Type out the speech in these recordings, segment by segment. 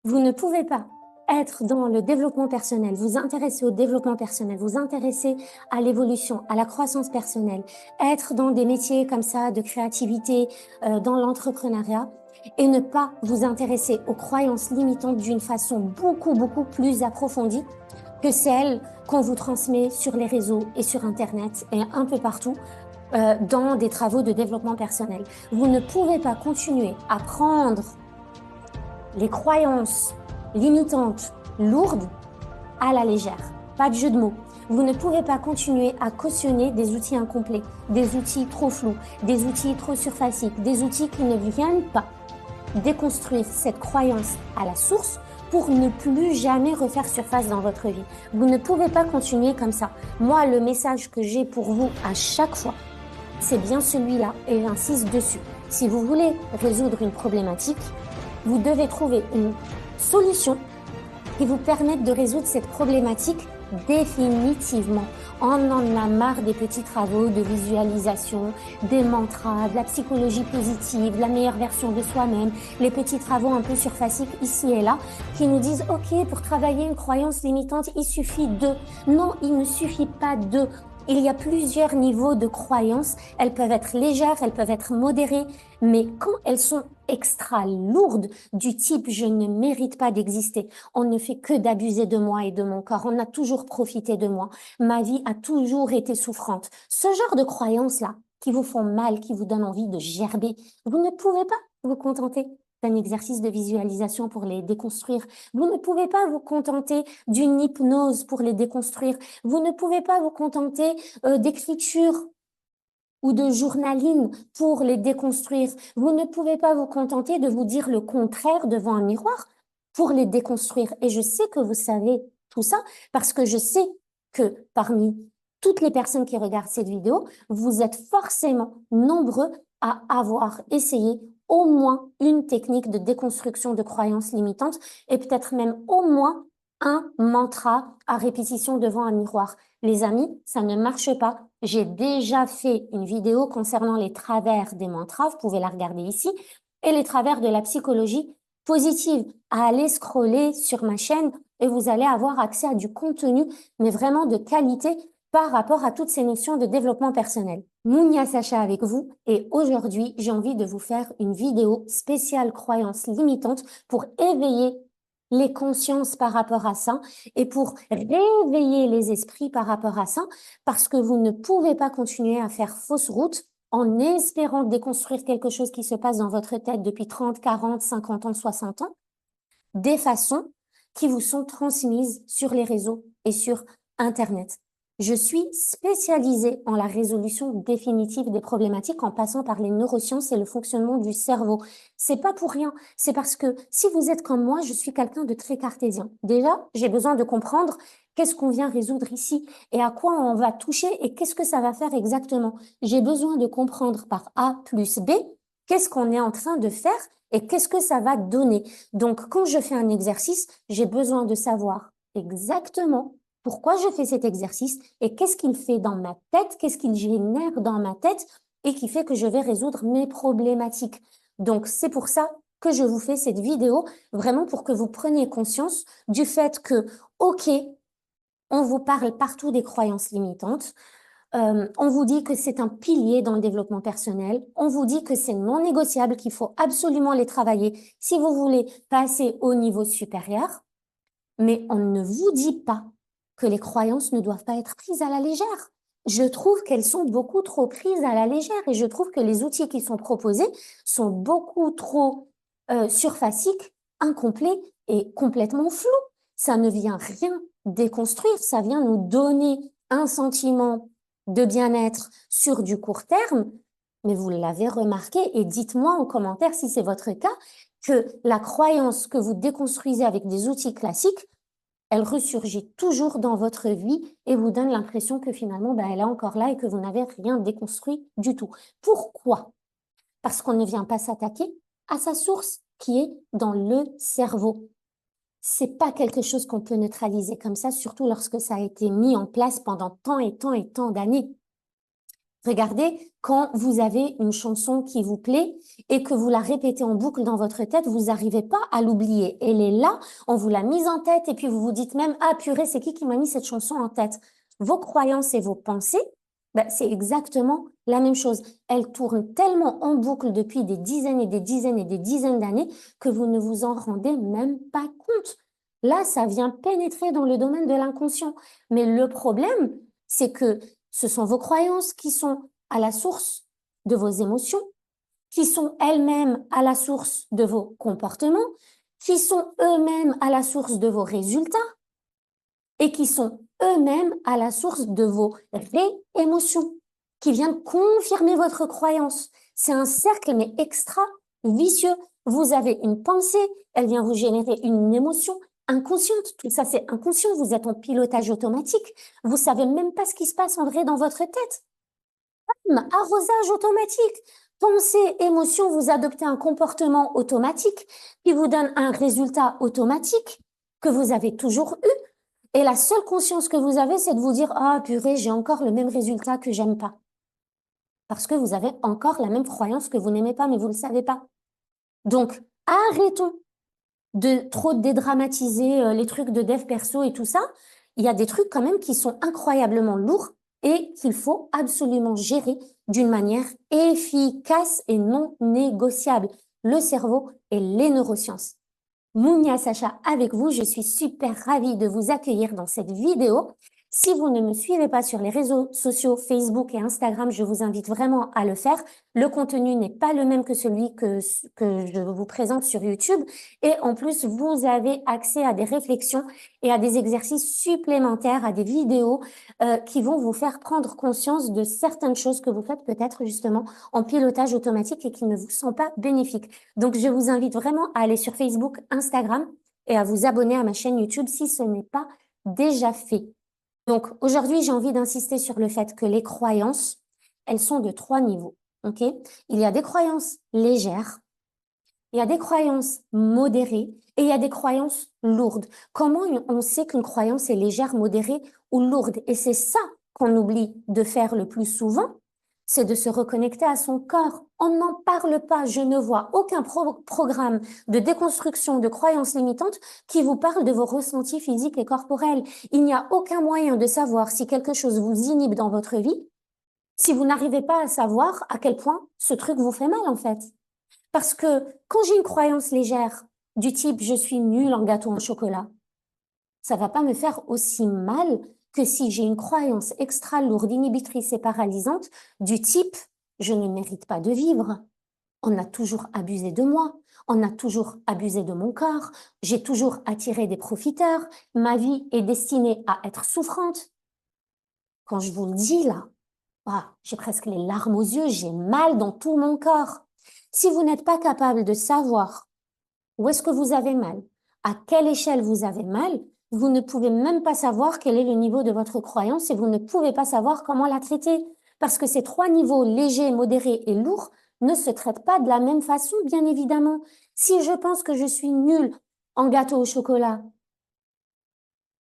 Vous ne pouvez pas être dans le développement personnel, vous intéresser au développement personnel, vous intéresser à l'évolution, à la croissance personnelle, être dans des métiers comme ça de créativité, dans l'entrepreneuriat, et ne pas vous intéresser aux croyances limitantes d'une façon beaucoup plus approfondie que celle qu'on vous transmet sur les réseaux et sur Internet et un peu partout dans des travaux de développement personnel. Vous ne pouvez pas continuer à prendre les croyances limitantes, lourdes, à la légère. Pas de jeu de mots. Vous ne pouvez pas continuer à cautionner des outils incomplets, des outils trop flous, des outils trop surfaciques, des outils qui ne viennent pas déconstruire cette croyance à la source pour ne plus jamais refaire surface dans votre vie. Vous ne pouvez pas continuer comme ça. Moi, le message que j'ai pour vous à chaque fois, c'est bien celui-là et j'insiste dessus. Si vous voulez résoudre une problématique, vous devez trouver une solution qui vous permette de résoudre cette problématique définitivement. On en a marre des petits travaux de visualisation, des mantras, de la psychologie positive, de la meilleure version de soi-même, les petits travaux un peu surfaciques ici et là qui nous disent « Ok, pour travailler une croyance limitante, il suffit de… » Non, il ne suffit pas de… Il y a plusieurs niveaux de croyances. Elles peuvent être légères, elles peuvent être modérées, mais quand elles sont extra lourdes, du type « je ne mérite pas d'exister », on ne fait que d'abuser de moi et de mon corps, on a toujours profité de moi, ma vie a toujours été souffrante. Ce genre de croyances-là, qui vous font mal, qui vous donnent envie de gerber, vous ne pouvez pas vous contenter d'un exercice de visualisation pour les déconstruire. Vous ne pouvez pas vous contenter d'une hypnose pour les déconstruire. Vous ne pouvez pas vous contenter d'écriture ou de journaling pour les déconstruire. Vous ne pouvez pas vous contenter de vous dire le contraire devant un miroir pour les déconstruire. Et je sais que vous savez tout ça parce que je sais que parmi toutes les personnes qui regardent cette vidéo, vous êtes forcément nombreux à avoir essayé au moins une technique de déconstruction de croyances limitantes et peut-être même au moins un mantra à répétition devant un miroir. Les amis, ça ne marche pas. J'ai déjà fait une vidéo concernant les travers des mantras, vous pouvez la regarder ici, et les travers de la psychologie positive. À aller scroller sur ma chaîne et vous allez avoir accès à du contenu, mais vraiment de qualité par rapport à toutes ces notions de développement personnel. Mounia Sacha avec vous et aujourd'hui, j'ai envie de vous faire une vidéo spéciale croyances limitantes pour éveiller les consciences par rapport à ça et pour réveiller les esprits par rapport à ça parce que vous ne pouvez pas continuer à faire fausse route en espérant déconstruire quelque chose qui se passe dans votre tête depuis 30, 40, 50 ans, 60 ans, des façons qui vous sont transmises sur les réseaux et sur Internet. Je suis spécialisée en la résolution définitive des problématiques en passant par les neurosciences et le fonctionnement du cerveau. C'est pas pour rien. C'est parce que si vous êtes comme moi, je suis quelqu'un de très cartésien. Déjà, j'ai besoin de comprendre qu'est-ce qu'on vient résoudre ici et à quoi on va toucher et qu'est-ce que ça va faire exactement. J'ai besoin de comprendre par A plus B qu'est-ce qu'on est en train de faire et qu'est-ce que ça va donner. Donc, quand je fais un exercice, j'ai besoin de savoir exactement pourquoi je fais cet exercice et qu'est-ce qu'il fait dans ma tête, qu'est-ce qu'il génère dans ma tête et qui fait que je vais résoudre mes problématiques. Donc, c'est pour ça que je vous fais cette vidéo, vraiment pour que vous preniez conscience du fait que, OK, on vous parle partout des croyances limitantes, on vous dit que c'est un pilier dans le développement personnel. On vous dit que c'est non négociable, qu'il faut absolument les travailler si vous voulez passer au niveau supérieur. Mais on ne vous dit pas que les croyances ne doivent pas être prises à la légère. Je trouve qu'elles sont beaucoup trop prises à la légère et je trouve que les outils qui sont proposés sont beaucoup trop surfaciques, incomplets et complètement flous. Ça ne vient rien déconstruire, ça vient nous donner un sentiment de bien-être sur du court terme, mais vous l'avez remarqué et dites-moi en commentaire si c'est votre cas, que la croyance que vous déconstruisez avec des outils classiques, elle ressurgit toujours dans votre vie et vous donne l'impression que finalement, elle est encore là et que vous n'avez rien déconstruit du tout. Pourquoi? Parce qu'on ne vient pas s'attaquer à sa source qui est dans le cerveau. C'est pas quelque chose qu'on peut neutraliser comme ça, surtout lorsque ça a été mis en place pendant tant et tant et tant d'années. Regardez, quand vous avez une chanson qui vous plaît et que vous la répétez en boucle dans votre tête, vous n'arrivez pas à l'oublier. Elle est là, on vous l'a mise en tête et puis vous vous dites même, ah purée, c'est qui m'a mis cette chanson en tête? Vos croyances et vos pensées, ben, c'est exactement la même chose. Elles tournent tellement en boucle depuis des dizaines et des dizaines et des dizaines d'années que vous ne vous en rendez même pas compte. Là, ça vient pénétrer dans le domaine de l'inconscient. Mais le problème, c'est que ce sont vos croyances qui sont à la source de vos émotions, qui sont elles-mêmes à la source de vos comportements, qui sont eux-mêmes à la source de vos résultats et qui sont eux-mêmes à la source de vos réémotions, qui viennent confirmer votre croyance. C'est un cercle, mais extra vicieux. Vous avez une pensée, elle vient vous générer une émotion inconsciente. Tout ça, c'est inconscient. Vous êtes en pilotage automatique. Vous savez même pas ce qui se passe en vrai dans votre tête. Arrosage automatique. Pensée, émotion, vous adoptez un comportement automatique qui vous donne un résultat automatique que vous avez toujours eu. Et la seule conscience que vous avez, c'est de vous dire, ah, purée, j'ai encore le même résultat que j'aime pas. Parce que vous avez encore la même croyance que vous n'aimez pas, mais vous ne le savez pas. Donc, arrêtons de trop dédramatiser les trucs de dev perso et tout ça. Il y a des trucs quand même qui sont incroyablement lourds et qu'il faut absolument gérer d'une manière efficace et non négociable. Le cerveau et les neurosciences. Mounia Sacha avec vous. Je suis super ravie de vous accueillir dans cette vidéo. Si vous ne me suivez pas sur les réseaux sociaux Facebook et Instagram, je vous invite vraiment à le faire. Le contenu n'est pas le même que celui que je vous présente sur YouTube. Et en plus, vous avez accès à des réflexions et à des exercices supplémentaires, à des vidéos qui vont vous faire prendre conscience de certaines choses que vous faites peut-être justement en pilotage automatique et qui ne vous sont pas bénéfiques. Donc, je vous invite vraiment à aller sur Facebook, Instagram et à vous abonner à ma chaîne YouTube si ce n'est pas déjà fait. Donc, aujourd'hui, j'ai envie d'insister sur le fait que les croyances, elles sont de 3 niveaux. OK? Il y a des croyances légères, il y a des croyances modérées et il y a des croyances lourdes. Comment on sait qu'une croyance est légère, modérée ou lourde? Et c'est ça qu'on oublie de faire le plus souvent, c'est de se reconnecter à son corps. On n'en parle pas. Je ne vois aucun programme de déconstruction de croyances limitantes qui vous parle de vos ressentis physiques et corporels. Il n'y a aucun moyen de savoir si quelque chose vous inhibe dans votre vie, si vous n'arrivez pas à savoir à quel point ce truc vous fait mal, en fait. Parce que quand j'ai une croyance légère du type je suis nulle en gâteau en chocolat, ça va pas me faire aussi mal que si j'ai une croyance extra lourde, inhibitrice et paralysante du type je ne mérite pas de vivre. On a toujours abusé de moi. On a toujours abusé de mon corps. J'ai toujours attiré des profiteurs. Ma vie est destinée à être souffrante. Quand je vous le dis là, ah, j'ai presque les larmes aux yeux, j'ai mal dans tout mon corps. Si vous n'êtes pas capable de savoir où est-ce que vous avez mal, à quelle échelle vous avez mal, vous ne pouvez même pas savoir quel est le niveau de votre croyance et vous ne pouvez pas savoir comment la traiter. Parce que ces 3 niveaux, léger, modéré et lourd, ne se traitent pas de la même façon, bien évidemment. Si je pense que je suis nulle en gâteau au chocolat,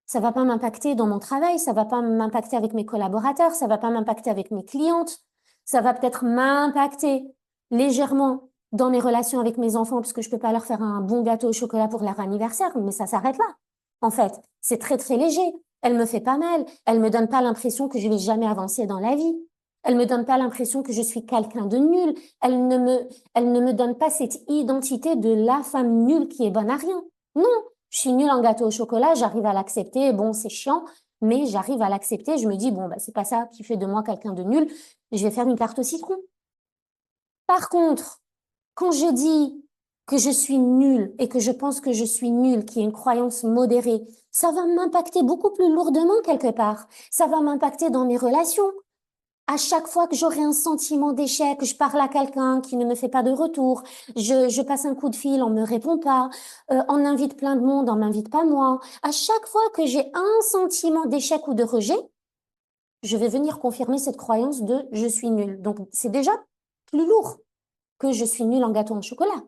ça va pas m'impacter dans mon travail, ça va pas m'impacter avec mes collaborateurs, ça va pas m'impacter avec mes clientes, ça va peut-être m'impacter légèrement dans mes relations avec mes enfants parce que je peux pas leur faire un bon gâteau au chocolat pour leur anniversaire, mais ça s'arrête là. En fait, c'est très très léger. Elle me fait pas mal, elle me donne pas l'impression que je vais jamais avancer dans la vie. Elle me donne pas l'impression que je suis quelqu'un de nul. Elle ne me donne pas cette identité de la femme nulle qui est bonne à rien. Non, je suis nulle en gâteau au chocolat, j'arrive à l'accepter. Bon, c'est chiant, mais j'arrive à l'accepter. Je me dis, bon, bah, c'est pas ça qui fait de moi quelqu'un de nul. Je vais faire une tarte au citron. Par contre, quand je dis que je suis nulle et que je pense que je suis nulle, qui est une croyance modérée, ça va m'impacter beaucoup plus lourdement quelque part. Ça va m'impacter dans mes relations. À chaque fois que j'aurai un sentiment d'échec, je parle à quelqu'un qui ne me fait pas de retour, je passe un coup de fil, on me répond pas, on invite plein de monde, on m'invite pas moi. À chaque fois que j'ai un sentiment d'échec ou de rejet, je vais venir confirmer cette croyance de je suis nulle. Donc c'est déjà plus lourd que je suis nulle en gâteau en chocolat.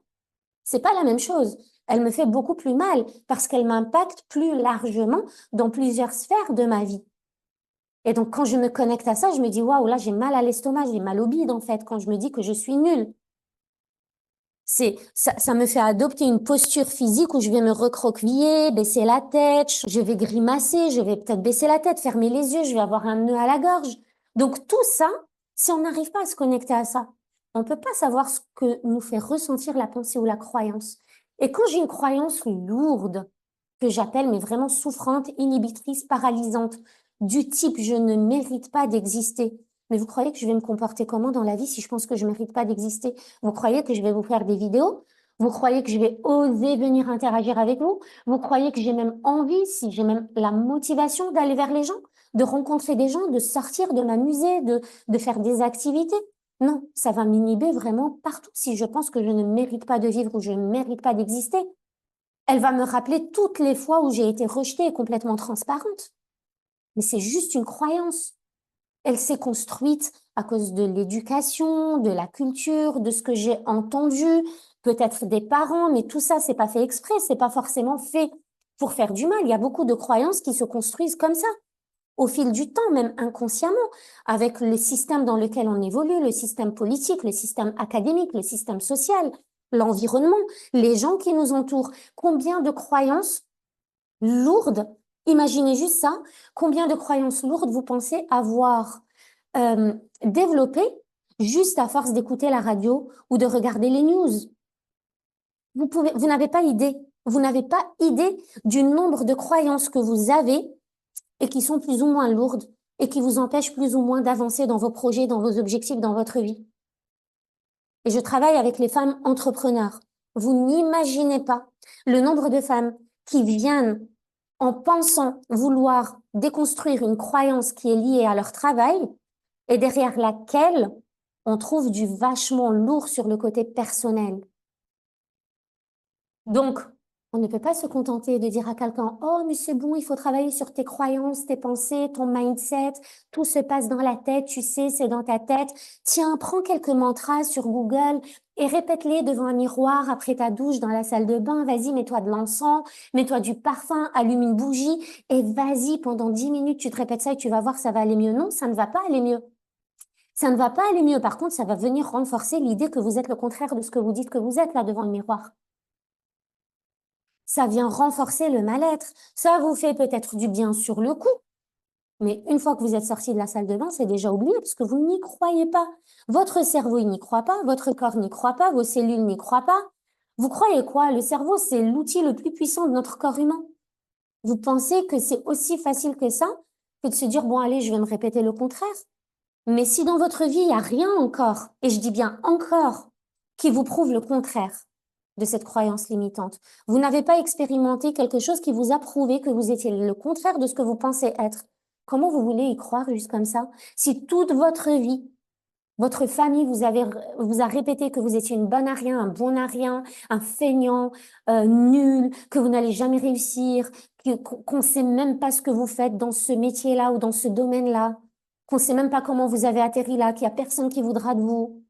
C'est pas la même chose. Elle me fait beaucoup plus mal parce qu'elle m'impacte plus largement dans plusieurs sphères de ma vie. Et donc, quand je me connecte à ça, je me dis, waouh, là, j'ai mal à l'estomac, j'ai mal au bide, en fait, quand je me dis que je suis nulle. Ça me fait adopter une posture physique où je vais me recroqueviller, baisser la tête, je vais grimacer, je vais peut-être baisser la tête, fermer les yeux, je vais avoir un nœud à la gorge. Donc tout ça, si on n'arrive pas à se connecter à ça, on peut pas savoir ce que nous fait ressentir la pensée ou la croyance. Et quand j'ai une croyance lourde, que j'appelle mais vraiment souffrante, inhibitrice, paralysante, du type je ne mérite pas d'exister. Mais vous croyez que je vais me comporter comment dans la vie si je pense que je mérite pas d'exister? Vous croyez que je vais vous faire des vidéos? Vous croyez que je vais oser venir interagir avec vous? Vous croyez que j'ai même envie, si j'ai même la motivation d'aller vers les gens, de rencontrer des gens, de sortir, de m'amuser, de faire des activités? Non, ça va m'inhiber vraiment partout si je pense que je ne mérite pas de vivre ou je ne mérite pas d'exister. Elle va me rappeler toutes les fois où j'ai été rejetée et complètement transparente. Mais c'est juste une croyance. Elle s'est construite à cause de l'éducation, de la culture, de ce que j'ai entendu, peut-être des parents, mais tout ça, c'est pas fait exprès, c'est pas forcément fait pour faire du mal. Il y a beaucoup de croyances qui se construisent comme ça, au fil du temps, même inconsciemment, avec le système dans lequel on évolue, le système politique, le système académique, le système social, l'environnement, les gens qui nous entourent. Combien de croyances lourdes, imaginez juste ça, combien de croyances lourdes vous pensez avoir développées juste à force d'écouter la radio ou de regarder les news. Vous n'avez pas idée. Vous n'avez pas idée du nombre de croyances que vous avez et qui sont plus ou moins lourdes et qui vous empêchent plus ou moins d'avancer dans vos projets, dans vos objectifs, dans votre vie. Et je travaille avec les femmes entrepreneurs. Vous n'imaginez pas le nombre de femmes qui viennent en pensant vouloir déconstruire une croyance qui est liée à leur travail et derrière laquelle on trouve du vachement lourd sur le côté personnel. Donc, on ne peut pas se contenter de dire à quelqu'un, oh, mais c'est bon, il faut travailler sur tes croyances, tes pensées, ton mindset, tout se passe dans la tête, tu sais, c'est dans ta tête. Tiens, prends quelques mantras sur Google et répète-les devant un miroir après ta douche dans la salle de bain. Vas-y, mets-toi de l'encens, mets-toi du parfum, allume une bougie et vas-y, pendant 10 minutes, tu te répètes ça et tu vas voir, ça va aller mieux. Non, ça ne va pas aller mieux. Ça ne va pas aller mieux. Par contre, ça va venir renforcer l'idée que vous êtes le contraire de ce que vous dites que vous êtes là devant le miroir. Ça vient renforcer le mal-être. Ça vous fait peut-être du bien sur le coup, mais une fois que vous êtes sorti de la salle de bain, c'est déjà oublié parce que vous n'y croyez pas. Votre cerveau, il n'y croit pas, votre corps n'y croit pas, vos cellules n'y croient pas. Vous croyez quoi? Le cerveau, c'est l'outil le plus puissant de notre corps humain. Vous pensez que c'est aussi facile que ça, que de se dire, bon, allez, je vais me répéter le contraire. Mais si dans votre vie, il n'y a rien encore, et je dis bien encore, qui vous prouve le contraire de cette croyance limitante, vous n'avez pas expérimenté quelque chose qui vous a prouvé que vous étiez le contraire de ce que vous pensez être. Comment vous voulez y croire juste comme ça? Si toute votre vie, votre famille vous a répété que vous étiez une bonne à rien, un bon à rien, un feignant, nul, que vous n'allez jamais réussir, qu'on ne sait même pas ce que vous faites dans ce métier-là ou dans ce domaine-là, qu'on ne sait même pas comment vous avez atterri là, qu'il n'y a personne qui voudra de vous.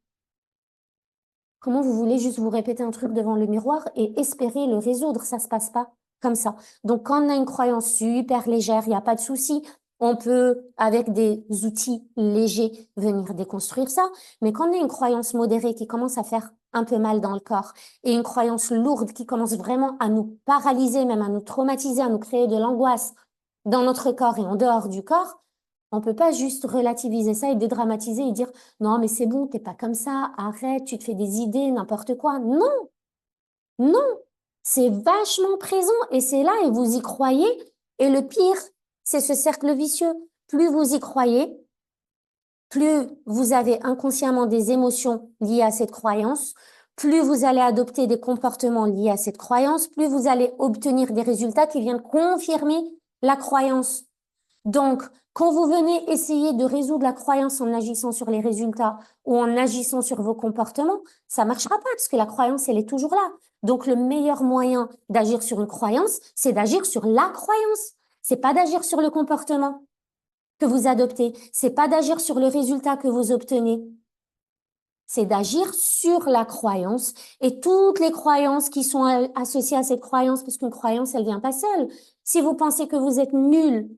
Comment vous voulez juste vous répéter un truc devant le miroir et espérer le résoudre? Ça se passe pas comme ça. Donc, quand on a une croyance super légère, il n'y a pas de souci. On peut, avec des outils légers, venir déconstruire ça. Mais quand on a une croyance modérée qui commence à faire un peu mal dans le corps et une croyance lourde qui commence vraiment à nous paralyser, même à nous traumatiser, à nous créer de l'angoisse dans notre corps et en dehors du corps, on peut pas juste relativiser ça et dédramatiser et dire non, mais c'est bon, t'es pas comme ça, arrête, tu te fais des idées, n'importe quoi. Non, non, c'est vachement présent et c'est là et vous y croyez. Et le pire, c'est ce cercle vicieux. Plus vous y croyez, plus vous avez inconsciemment des émotions liées à cette croyance, plus vous allez adopter des comportements liés à cette croyance, plus vous allez obtenir des résultats qui viennent confirmer la croyance. Donc, quand vous venez essayer de résoudre la croyance en agissant sur les résultats ou en agissant sur vos comportements, ça marchera pas parce que la croyance, elle est toujours là. Donc, le meilleur moyen d'agir sur une croyance, c'est d'agir sur la croyance. C'est pas d'agir sur le comportement que vous adoptez. C'est pas d'agir sur le résultat que vous obtenez. C'est d'agir sur la croyance et toutes les croyances qui sont associées à cette croyance, parce qu'une croyance, elle vient pas seule. Si vous pensez que vous êtes nul,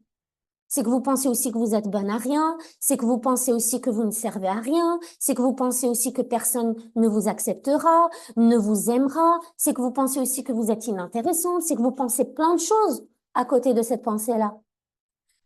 C'est que vous pensez aussi que vous êtes bonne à rien, c'est que vous pensez aussi que vous ne servez à rien, c'est que vous pensez aussi que personne ne vous acceptera, ne vous aimera, c'est que vous pensez aussi que vous êtes inintéressante, c'est que vous pensez plein de choses à côté de cette pensée-là.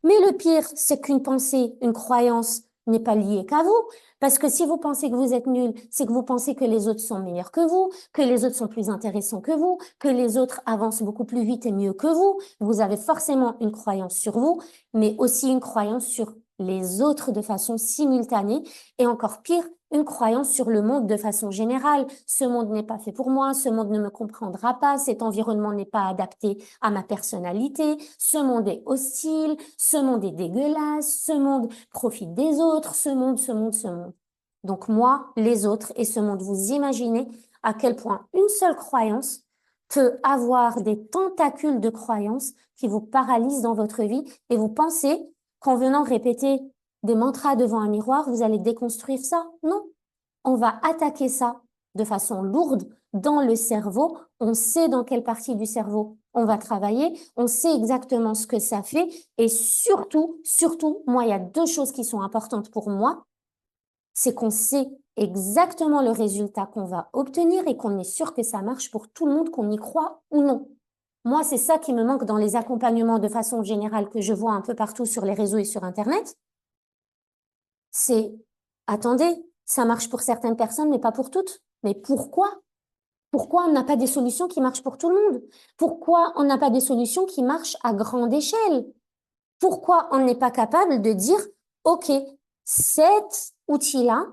Mais le pire, c'est qu'une pensée, une croyance n'est pas liée qu'à vous. Parce que si vous pensez que vous êtes nul, c'est que vous pensez que les autres sont meilleurs que vous, que les autres sont plus intéressants que vous, que les autres avancent beaucoup plus vite et mieux que vous. Vous avez forcément une croyance sur vous, mais aussi une croyance sur les autres de façon simultanée. Et encore pire, une croyance sur le monde de façon générale. Ce monde n'est pas fait pour moi, ce monde ne me comprendra pas, cet environnement n'est pas adapté à ma personnalité, ce monde est hostile, ce monde est dégueulasse, ce monde profite des autres, ce monde, ce monde, ce monde. Donc moi, les autres et ce monde, vous imaginez à quel point une seule croyance peut avoir des tentacules de croyances qui vous paralysent dans votre vie et vous pensez qu'en venant répéter des mantras devant un miroir, vous allez déconstruire ça. Non, on va attaquer ça de façon lourde dans le cerveau. On sait dans quelle partie du cerveau on va travailler. On sait exactement ce que ça fait. Et surtout, moi, il y a deux choses qui sont importantes pour moi. C'est qu'on sait exactement le résultat qu'on va obtenir et qu'on est sûr que ça marche pour tout le monde, qu'on y croit ou non. Moi, c'est ça qui me manque dans les accompagnements de façon générale que je vois un peu partout sur les réseaux et sur Internet. C'est, attendez, ça marche pour certaines personnes, mais pas pour toutes. Mais pourquoi? Pourquoi on n'a pas des solutions qui marchent pour tout le monde? Pourquoi on n'a pas des solutions qui marchent à grande échelle? Pourquoi on n'est pas capable de dire, OK, cet outil-là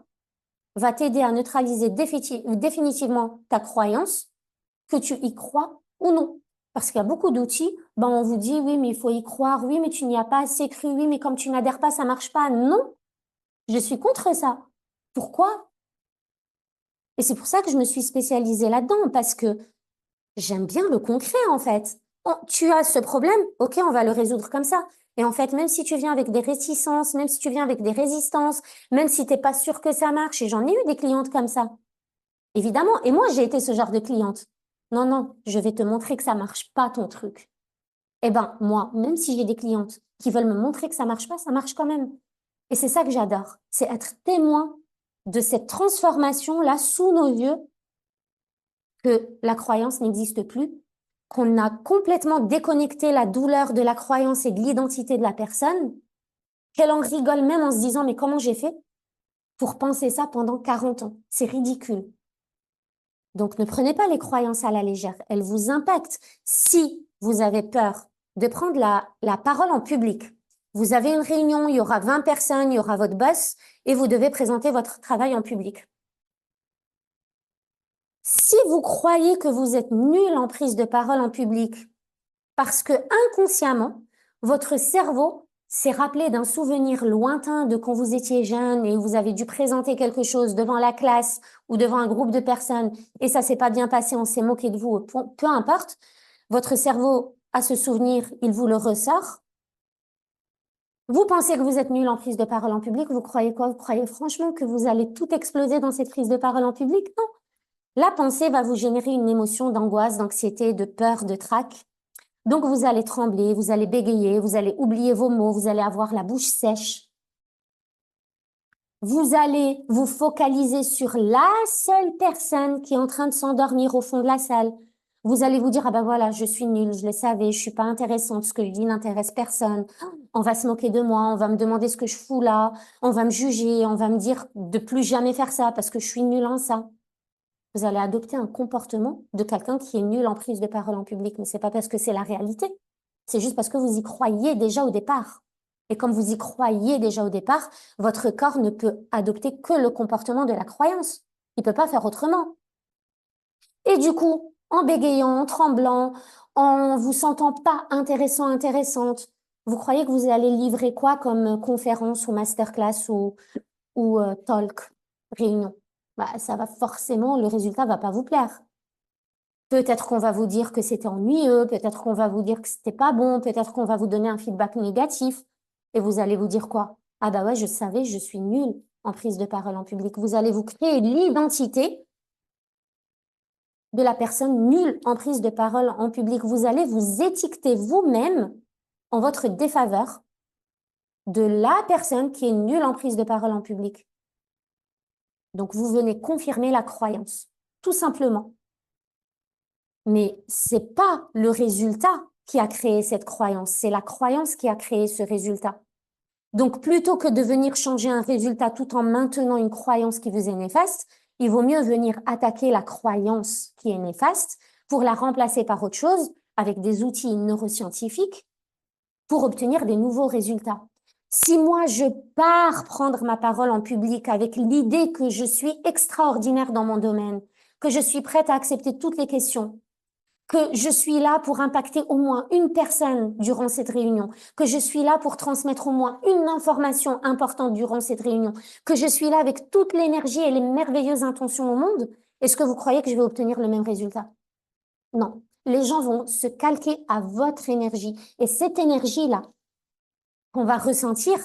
va t'aider à neutraliser définitivement ta croyance, que tu y crois ou non? Parce qu'il y a beaucoup d'outils, ben on vous dit, oui, mais il faut y croire, oui, mais tu n'y as pas assez cru, oui, mais comme tu n'adhères pas, ça marche pas. Non, je suis contre ça. Pourquoi? Et c'est pour ça que je me suis spécialisée là-dedans, parce que j'aime bien le concret, en fait. Oh, tu as ce problème, ok, on va le résoudre comme ça. Et en fait, même si tu viens avec des réticences, même si tu viens avec des résistances, même si t'es pas sûr que ça marche, et j'en ai eu des clientes comme ça, évidemment. Et moi, j'ai été ce genre de cliente. Non, non, je vais te montrer que ça marche pas ton truc. Eh ben, moi, même si j'ai des clientes qui veulent me montrer que ça marche pas, ça marche quand même. Et c'est ça que j'adore. C'est être témoin de cette transformation-là sous nos yeux, que la croyance n'existe plus, qu'on a complètement déconnecté la douleur de la croyance et de l'identité de la personne, qu'elle en rigole même en se disant, mais comment j'ai fait pour penser ça pendant 40 ans? C'est ridicule. Donc, ne prenez pas les croyances à la légère. Elles vous impactent. Si vous avez peur de prendre la parole en public, vous avez une réunion, il y aura 20 personnes, il y aura votre boss, et vous devez présenter votre travail en public. Si vous croyez que vous êtes nul en prise de parole en public, parce que inconsciemment, votre cerveau s'est rappelé d'un souvenir lointain de quand vous étiez jeune et vous avez dû présenter quelque chose devant la classe ou devant un groupe de personnes et ça s'est pas bien passé, on s'est moqué de vous, peu importe, votre cerveau a ce souvenir, il vous le ressort. Vous pensez que vous êtes nul en prise de parole en public, vous croyez quoi? Vous croyez franchement que vous allez tout exploser dans cette prise de parole en public? Non. La pensée va vous générer une émotion d'angoisse, d'anxiété, de peur, de trac. Donc, vous allez trembler, vous allez bégayer, vous allez oublier vos mots, vous allez avoir la bouche sèche. Vous allez vous focaliser sur la seule personne qui est en train de s'endormir au fond de la salle. Vous allez vous dire, ah ben voilà, je suis nulle, je le savais, je suis pas intéressante, ce que je dis n'intéresse personne. On va se moquer de moi, on va me demander ce que je fous là, on va me juger, on va me dire de plus jamais faire ça parce que je suis nulle en ça. Vous allez adopter un comportement de quelqu'un qui est nul en prise de parole en public, mais c'est pas parce que c'est la réalité. C'est juste parce que vous y croyez déjà au départ. Et comme vous y croyez déjà au départ, votre corps ne peut adopter que le comportement de la croyance. Il peut pas faire autrement. Et du coup, en bégayant, en tremblant, en vous sentant pas intéressant, intéressante, vous croyez que vous allez livrer quoi comme conférence ou masterclass ou talk, réunion? Bah, ça va forcément, le résultat va pas vous plaire. Peut-être qu'on va vous dire que c'était ennuyeux, peut-être qu'on va vous dire que c'était pas bon, peut-être qu'on va vous donner un feedback négatif. Et vous allez vous dire quoi? Ah bah ouais, je savais, je suis nulle en prise de parole en public. Vous allez vous créer l'identité de la personne nulle en prise de parole en public. Vous allez vous étiqueter vous-même en votre défaveur de la personne qui est nulle en prise de parole en public. Donc, vous venez confirmer la croyance, tout simplement. Mais c'est pas le résultat qui a créé cette croyance, c'est la croyance qui a créé ce résultat. Donc, plutôt que de venir changer un résultat tout en maintenant une croyance qui vous est néfaste, il vaut mieux venir attaquer la croyance qui est néfaste pour la remplacer par autre chose avec des outils neuroscientifiques pour obtenir des nouveaux résultats. Si moi, je pars prendre ma parole en public avec l'idée que je suis extraordinaire dans mon domaine, que je suis prête à accepter toutes les questions, que je suis là pour impacter au moins une personne durant cette réunion, que je suis là pour transmettre au moins une information importante durant cette réunion, que je suis là avec toute l'énergie et les merveilleuses intentions au monde, est-ce que vous croyez que je vais obtenir le même résultat? Non. Les gens vont se calquer à votre énergie. Et cette énergie-là qu'on va ressentir,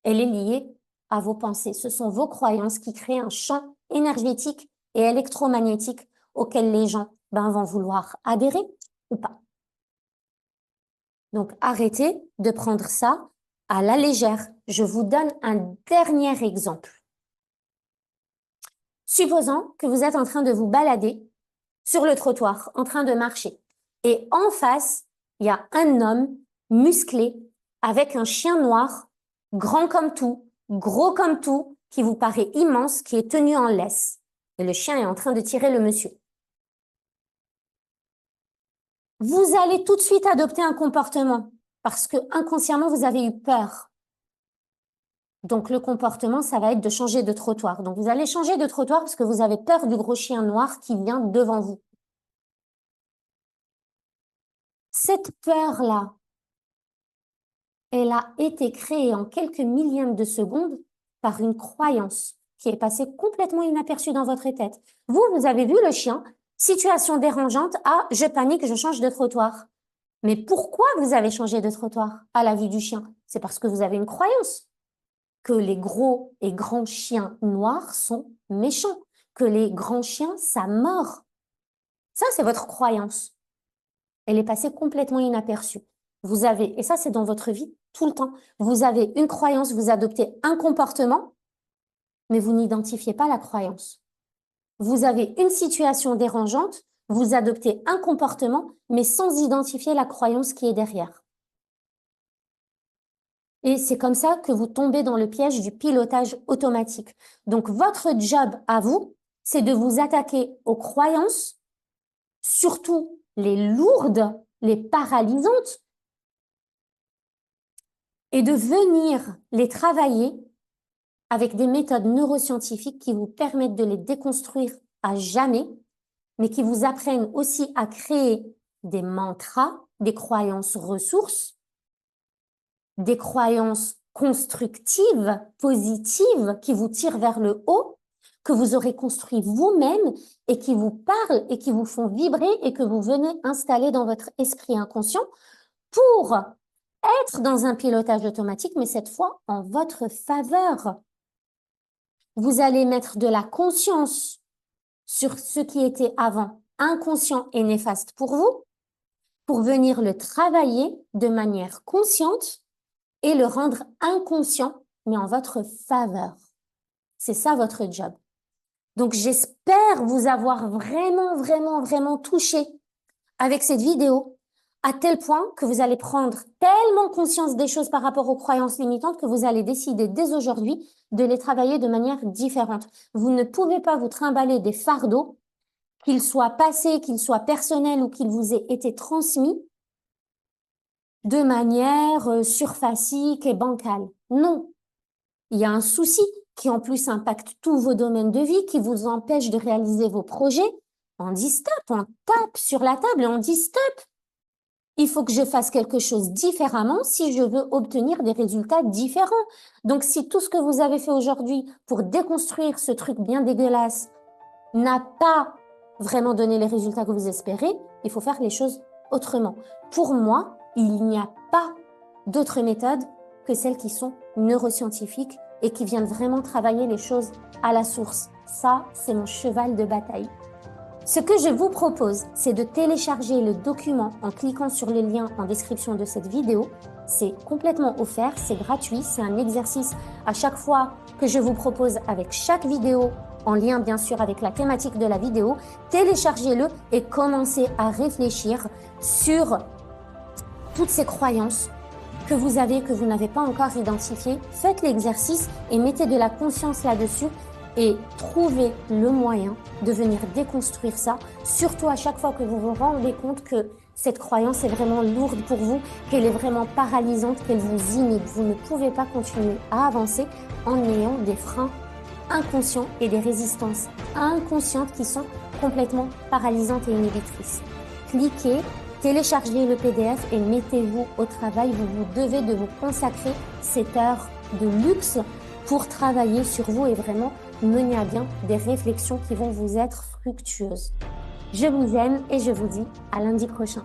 elle est liée à vos pensées. Ce sont vos croyances qui créent un champ énergétique et électromagnétique auquel les gens vont vouloir adhérer ou pas. Donc, arrêtez de prendre ça à la légère. Je vous donne un dernier exemple. Supposons que vous êtes en train de vous balader sur le trottoir, en train de marcher. Et en face, il y a un homme musclé avec un chien noir, grand comme tout, gros comme tout, qui vous paraît immense, qui est tenu en laisse. Et le chien est en train de tirer le monsieur. Vous allez tout de suite adopter un comportement parce que inconsciemment, vous avez eu peur. Donc, le comportement, ça va être de changer de trottoir. Donc, vous allez changer de trottoir parce que vous avez peur du gros chien noir qui vient devant vous. Cette peur-là, elle a été créée en quelques millièmes de secondes par une croyance qui est passée complètement inaperçue dans votre tête. Vous avez vu le chien, situation dérangeante, ah, je panique, je change de trottoir. Mais pourquoi vous avez changé de trottoir à la vue du chien? C'est parce que vous avez une croyance que les gros et grands chiens noirs sont méchants, que les grands chiens, ça mord. Ça, c'est votre croyance. Elle est passée complètement inaperçue. Vous avez, et ça, c'est dans votre vie, tout le temps, vous avez une croyance, vous adoptez un comportement, mais vous n'identifiez pas la croyance. Vous avez une situation dérangeante, vous adoptez un comportement, mais sans identifier la croyance qui est derrière. Et c'est comme ça que vous tombez dans le piège du pilotage automatique. Donc, votre job à vous, c'est de vous attaquer aux croyances, surtout les lourdes, les paralysantes, et de venir les travailler avec des méthodes neuroscientifiques qui vous permettent de les déconstruire à jamais, mais qui vous apprennent aussi à créer des mantras, des croyances ressources, des croyances constructives, positives, qui vous tirent vers le haut, que vous aurez construit vous-même et qui vous parlent et qui vous font vibrer et que vous venez installer dans votre esprit inconscient pour être dans un pilotage automatique, mais cette fois en votre faveur. Vous allez mettre de la conscience sur ce qui était avant inconscient et néfaste pour vous, pour venir le travailler de manière consciente et le rendre inconscient, mais en votre faveur. C'est ça votre job. Donc, j'espère vous avoir vraiment touché avec cette vidéo, à tel point que vous allez prendre tellement conscience des choses par rapport aux croyances limitantes que vous allez décider dès aujourd'hui de les travailler de manière différente. Vous ne pouvez pas vous trimballer des fardeaux, qu'ils soient passés, qu'ils soient personnels ou qu'ils vous aient été transmis, de manière surfacique et bancale. Non. Il y a un souci qui en plus impacte tous vos domaines de vie, qui vous empêche de réaliser vos projets. On dit stop, on tape sur la table et on dit stop. Il faut que je fasse quelque chose différemment si je veux obtenir des résultats différents. Donc, si tout ce que vous avez fait aujourd'hui pour déconstruire ce truc bien dégueulasse n'a pas vraiment donné les résultats que vous espérez, il faut faire les choses autrement. Pour moi, il n'y a pas d'autres méthodes que celles qui sont neuroscientifiques et qui viennent vraiment travailler les choses à la source. Ça, c'est mon cheval de bataille. Ce que je vous propose, c'est de télécharger le document en cliquant sur le lien en description de cette vidéo. C'est complètement offert, c'est gratuit, c'est un exercice à chaque fois que je vous propose avec chaque vidéo, en lien bien sûr avec la thématique de la vidéo. Téléchargez-le et commencez à réfléchir sur toutes ces croyances que vous avez, que vous n'avez pas encore identifiées. Faites l'exercice et mettez de la conscience là-dessus et trouvez le moyen de venir déconstruire ça, surtout à chaque fois que vous vous rendez compte que cette croyance est vraiment lourde pour vous, qu'elle est vraiment paralysante, qu'elle vous inhibe. Vous ne pouvez pas continuer à avancer en ayant des freins inconscients et des résistances inconscientes qui sont complètement paralysantes et inhibitrices. Cliquez, téléchargez le PDF et mettez-vous au travail. Vous vous devez de vous consacrer cette heure de luxe pour travailler sur vous et vraiment mener à bien des réflexions qui vont vous être fructueuses. Je vous aime et je vous dis à lundi prochain.